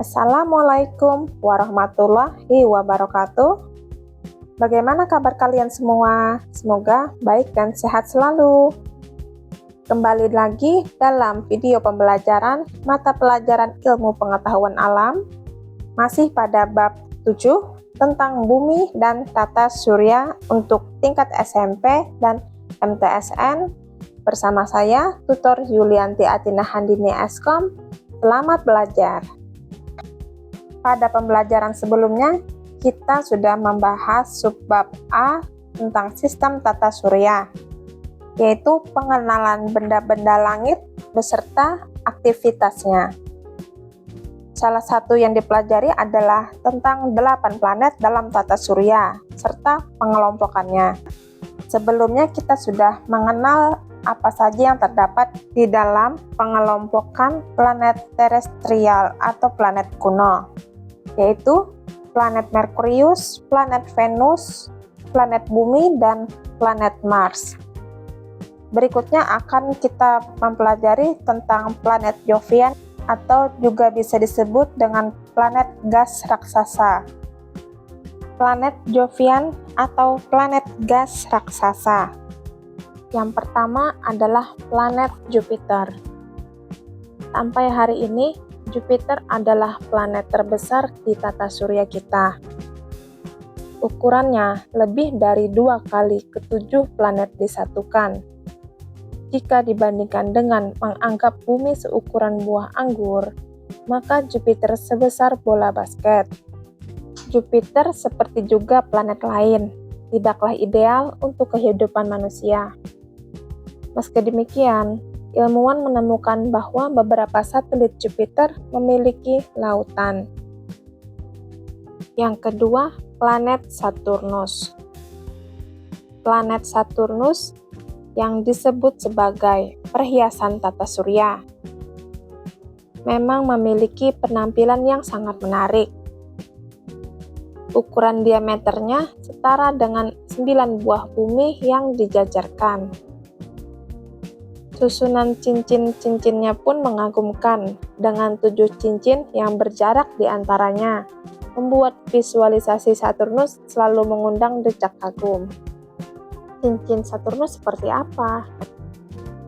Assalamualaikum warahmatullahi wabarakatuh. Bagaimana kabar kalian semua? Semoga baik dan sehat selalu. Kembali lagi dalam video pembelajaran mata pelajaran ilmu pengetahuan alam, masih pada bab 7 tentang bumi dan tata surya untuk tingkat SMP dan MTSN bersama saya, Tutor Yulianti Atina Handini Eskom. Selamat belajar. Pada pembelajaran sebelumnya, kita sudah membahas subbab A tentang sistem tata surya, yaitu pengenalan benda-benda langit beserta aktivitasnya. Salah satu yang dipelajari adalah tentang 8 planet dalam tata surya, serta pengelompokannya. Sebelumnya kita sudah mengenal apa saja yang terdapat di dalam pengelompokan planet terestrial atau planet kuno, yaitu planet Merkurius, planet Venus, planet Bumi, dan planet Mars. Berikutnya akan kita mempelajari tentang planet Jovian atau juga bisa disebut dengan planet gas raksasa. Planet Jovian atau planet gas raksasa. Yang pertama adalah planet Jupiter. Sampai hari ini, Jupiter adalah planet terbesar di tata surya kita. Ukurannya lebih dari 2 kali ke-7 planet disatukan. Jika dibandingkan dengan menganggap bumi seukuran buah anggur, maka Jupiter sebesar bola basket. Jupiter seperti juga planet lain, tidaklah ideal untuk kehidupan manusia. Meski demikian, ilmuwan menemukan bahwa beberapa satelit Jupiter memiliki lautan. Yang kedua, planet Saturnus. Planet Saturnus yang disebut sebagai perhiasan tata surya memang memiliki penampilan yang sangat menarik. Ukuran diameternya setara dengan 9 buah bumi yang dijajarkan. Susunan cincin-cincinnya pun mengagumkan, dengan 7 cincin yang berjarak di antaranya, membuat visualisasi Saturnus selalu mengundang decak kagum. Cincin Saturnus seperti apa?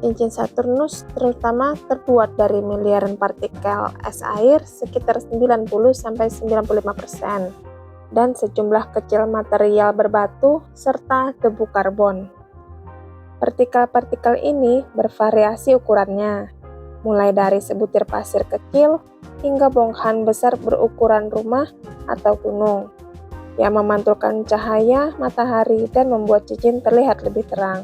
Cincin Saturnus terutama terbuat dari miliaran partikel es air sekitar 90-95% dan sejumlah kecil material berbatu serta debu karbon. Partikel-partikel ini bervariasi ukurannya, mulai dari sebutir pasir kecil hingga bongkahan besar berukuran rumah atau gunung, yang memantulkan cahaya matahari dan membuat cincin terlihat lebih terang.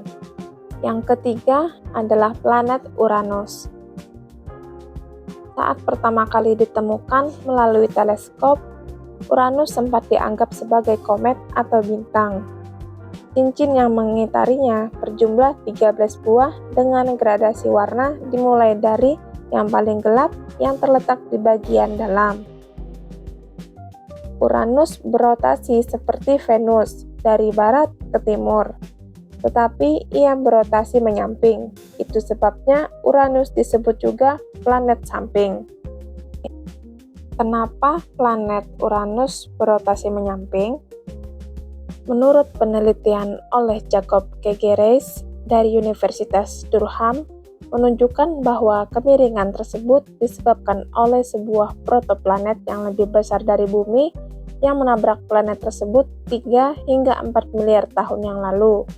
Yang ketiga adalah planet Uranus. Saat pertama kali ditemukan melalui teleskop, Uranus sempat dianggap sebagai komet atau bintang. Cincin yang mengitarinya berjumlah 13 buah dengan gradasi warna dimulai dari yang paling gelap yang terletak di bagian dalam. Uranus berotasi seperti Venus dari barat ke timur, tetapi ia berotasi menyamping. Itu sebabnya Uranus disebut juga planet samping. Kenapa planet Uranus berotasi menyamping? Menurut penelitian oleh Jacob Kegeres dari Universitas Durham, menunjukkan bahwa kemiringan tersebut disebabkan oleh sebuah protoplanet yang lebih besar dari bumi yang menabrak planet tersebut 3 hingga 4 miliar tahun yang lalu.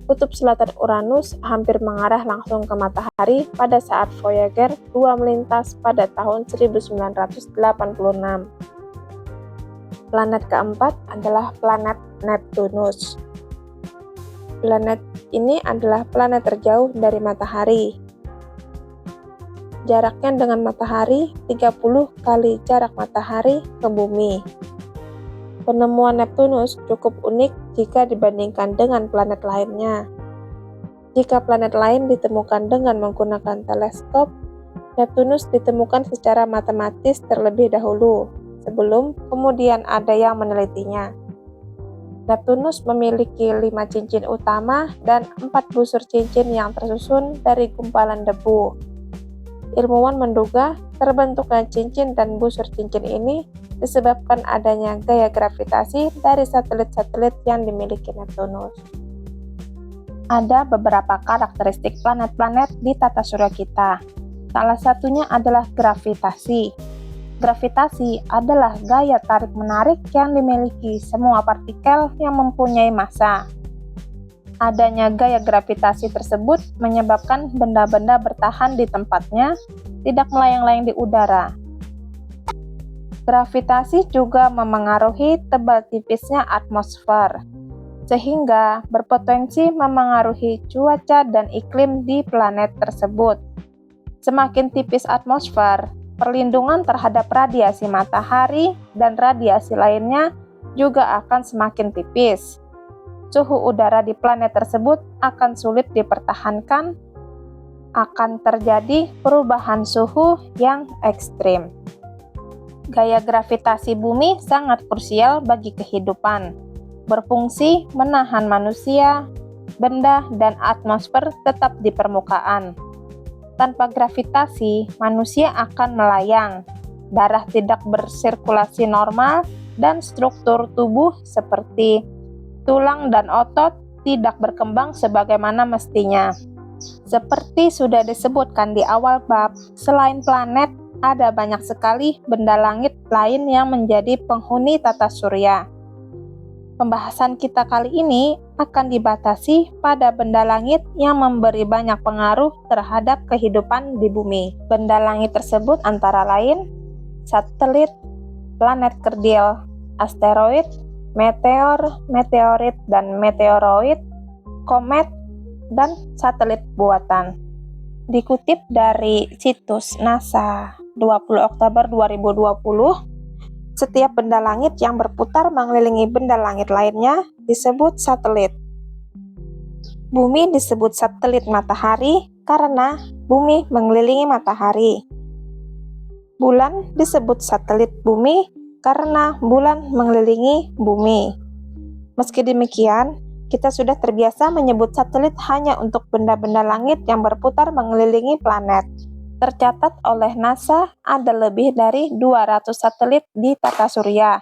Kutub selatan Uranus hampir mengarah langsung ke matahari pada saat Voyager 2 melintas pada tahun 1986. Planet keempat adalah planet Neptunus. Planet ini adalah planet terjauh dari matahari. Jaraknya dengan matahari 30 kali jarak matahari ke bumi. Penemuan Neptunus cukup unik jika dibandingkan dengan planet lainnya. Jika planet lain ditemukan dengan menggunakan teleskop, Neptunus ditemukan secara matematis terlebih dahulu, sebelum kemudian ada yang menelitinya. Neptunus memiliki 5 cincin utama dan 4 busur cincin yang tersusun dari gumpalan debu. Ilmuwan menduga terbentuknya cincin dan busur cincin ini disebabkan adanya gaya gravitasi dari satelit-satelit yang dimiliki Neptunus. Ada beberapa karakteristik planet-planet di tata surya kita. Salah satunya adalah gravitasi. Gravitasi adalah gaya tarik-menarik yang dimiliki semua partikel yang mempunyai massa. Adanya gaya gravitasi tersebut menyebabkan benda-benda bertahan di tempatnya, tidak melayang-layang di udara. Gravitasi juga memengaruhi tebal tipisnya atmosfer, sehingga berpotensi memengaruhi cuaca dan iklim di planet tersebut. Semakin tipis atmosfer, perlindungan terhadap radiasi matahari dan radiasi lainnya juga akan semakin tipis. Suhu udara di planet tersebut akan sulit dipertahankan, akan terjadi perubahan suhu yang ekstrim. Gaya gravitasi bumi sangat krusial bagi kehidupan, berfungsi menahan manusia, benda, dan atmosfer tetap di permukaan. Tanpa gravitasi, manusia akan melayang, darah tidak bersirkulasi normal, dan struktur tubuh seperti tulang dan otot tidak berkembang sebagaimana mestinya. Seperti sudah disebutkan di awal bab, selain planet, ada banyak sekali benda langit lain yang menjadi penghuni tata surya. Pembahasan kita kali ini akan dibatasi pada benda langit yang memberi banyak pengaruh terhadap kehidupan di bumi. Benda langit tersebut antara lain satelit, planet kerdil, asteroid, meteor, meteorit dan meteoroid, komet, dan satelit buatan. Dikutip dari situs NASA 20 Oktober 2020, setiap benda langit yang berputar mengelilingi benda langit lainnya disebut satelit. Bumi disebut satelit matahari karena bumi mengelilingi matahari. Bulan disebut satelit bumi karena bulan mengelilingi bumi. Meski demikian, kita sudah terbiasa menyebut satelit hanya untuk benda-benda langit yang berputar mengelilingi planet. Tercatat oleh NASA ada lebih dari 200 satelit di tata surya.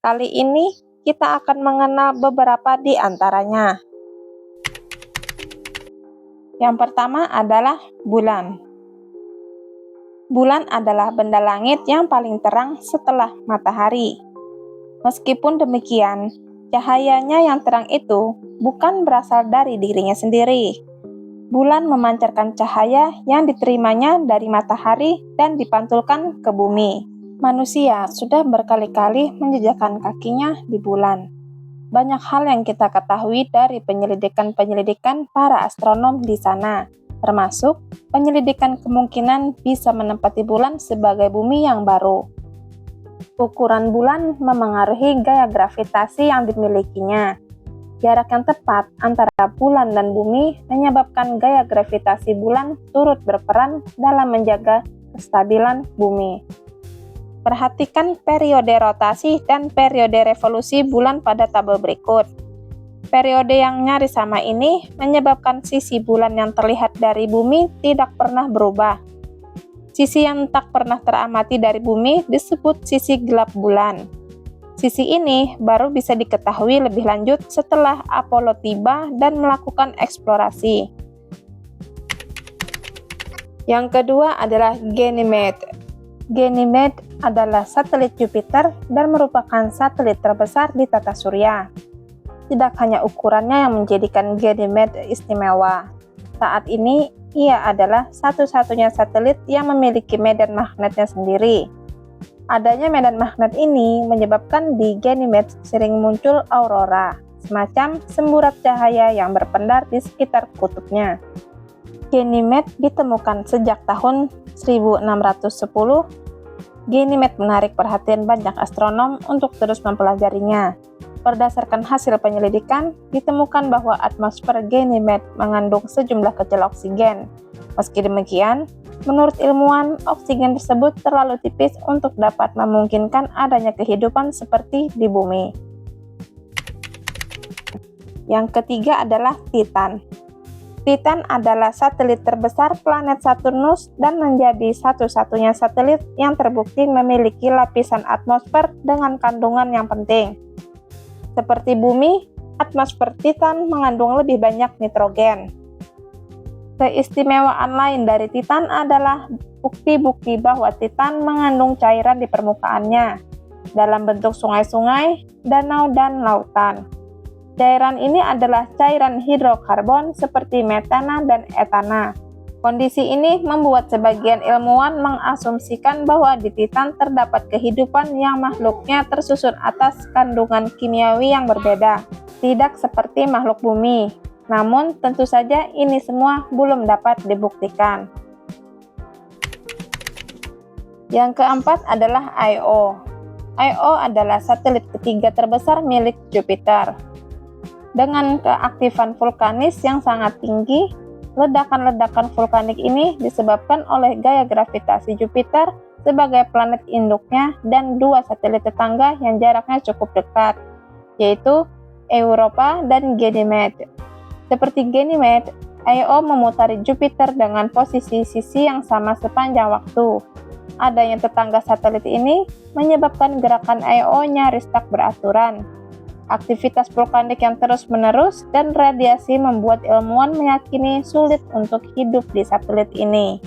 Kali ini kita akan mengenal beberapa di antaranya. Yang pertama adalah bulan. Bulan adalah benda langit yang paling terang setelah matahari. Meskipun demikian, cahayanya yang terang itu bukan berasal dari dirinya sendiri. Bulan memancarkan cahaya yang diterimanya dari matahari dan dipantulkan ke bumi. Manusia sudah berkali-kali menjejakkan kakinya di bulan. Banyak hal yang kita ketahui dari penyelidikan-penyelidikan para astronom di sana, termasuk penyelidikan kemungkinan bisa menempati bulan sebagai bumi yang baru. Ukuran bulan memengaruhi gaya gravitasi yang dimilikinya. Jarak yang tepat antara bulan dan bumi menyebabkan gaya gravitasi bulan turut berperan dalam menjaga kestabilan bumi. Perhatikan periode rotasi dan periode revolusi bulan pada tabel berikut. Periode yang nyaris sama ini menyebabkan sisi bulan yang terlihat dari bumi tidak pernah berubah. Sisi yang tak pernah teramati dari bumi disebut sisi gelap bulan. Sisi ini baru bisa diketahui lebih lanjut setelah Apollo tiba dan melakukan eksplorasi. Yang kedua adalah Ganymede. Ganymede adalah satelit Jupiter dan merupakan satelit terbesar di tata surya. Tidak hanya ukurannya yang menjadikan Ganymede istimewa. Saat ini, ia adalah satu-satunya satelit yang memiliki medan magnetnya sendiri. Adanya medan magnet ini menyebabkan di Ganymede sering muncul aurora, semacam semburat cahaya yang berpendar di sekitar kutubnya. Ganymede ditemukan sejak tahun 1610. Ganymede menarik perhatian banyak astronom untuk terus mempelajarinya. Berdasarkan hasil penyelidikan, ditemukan bahwa atmosfer Ganymede mengandung sejumlah kecil oksigen. Meski demikian, menurut ilmuwan, oksigen tersebut terlalu tipis untuk dapat memungkinkan adanya kehidupan seperti di bumi. Yang ketiga adalah Titan. Titan adalah satelit terbesar planet Saturnus dan menjadi satu-satunya satelit yang terbukti memiliki lapisan atmosfer dengan kandungan yang penting. Seperti Bumi, atmosfer Titan mengandung lebih banyak nitrogen. Keistimewaan lain dari Titan adalah bukti-bukti bahwa Titan mengandung cairan di permukaannya, dalam bentuk sungai-sungai, danau, dan lautan. Cairan ini adalah cairan hidrokarbon seperti metana dan etana. Kondisi ini membuat sebagian ilmuwan mengasumsikan bahwa di Titan terdapat kehidupan yang makhluknya tersusun atas kandungan kimiawi yang berbeda, tidak seperti makhluk bumi. Namun, tentu saja ini semua belum dapat dibuktikan. Yang keempat adalah Io. Io adalah satelit ketiga terbesar milik Jupiter. Dengan keaktifan vulkanis yang sangat tinggi, ledakan-ledakan vulkanik ini disebabkan oleh gaya gravitasi Jupiter sebagai planet induknya dan dua satelit tetangga yang jaraknya cukup dekat, yaitu Europa dan Ganymede. Seperti Ganymede, Io memutari Jupiter dengan posisi sisi yang sama sepanjang waktu. Adanya tetangga satelit ini menyebabkan gerakan Io nyaris tak beraturan. Aktivitas vulkanik yang terus-menerus dan radiasi membuat ilmuwan meyakini sulit untuk hidup di satelit ini.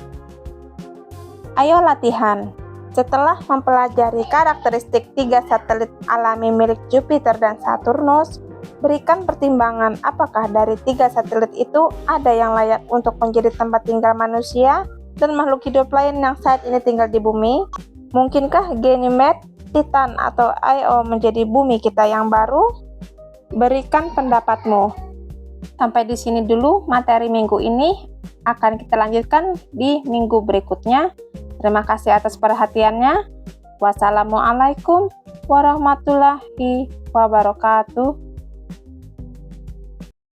Ayo latihan. Setelah mempelajari karakteristik tiga satelit alami milik Jupiter dan Saturnus, berikan pertimbangan apakah dari tiga satelit itu ada yang layak untuk menjadi tempat tinggal manusia dan makhluk hidup lain yang saat ini tinggal di bumi. Mungkinkah Ganymede, Titan, atau Io menjadi bumi kita yang baru? Berikan pendapatmu. Sampai di sini dulu materi minggu ini. Akan kita lanjutkan di minggu berikutnya. Terima kasih atas perhatiannya. Wassalamualaikum warahmatullahi wabarakatuh.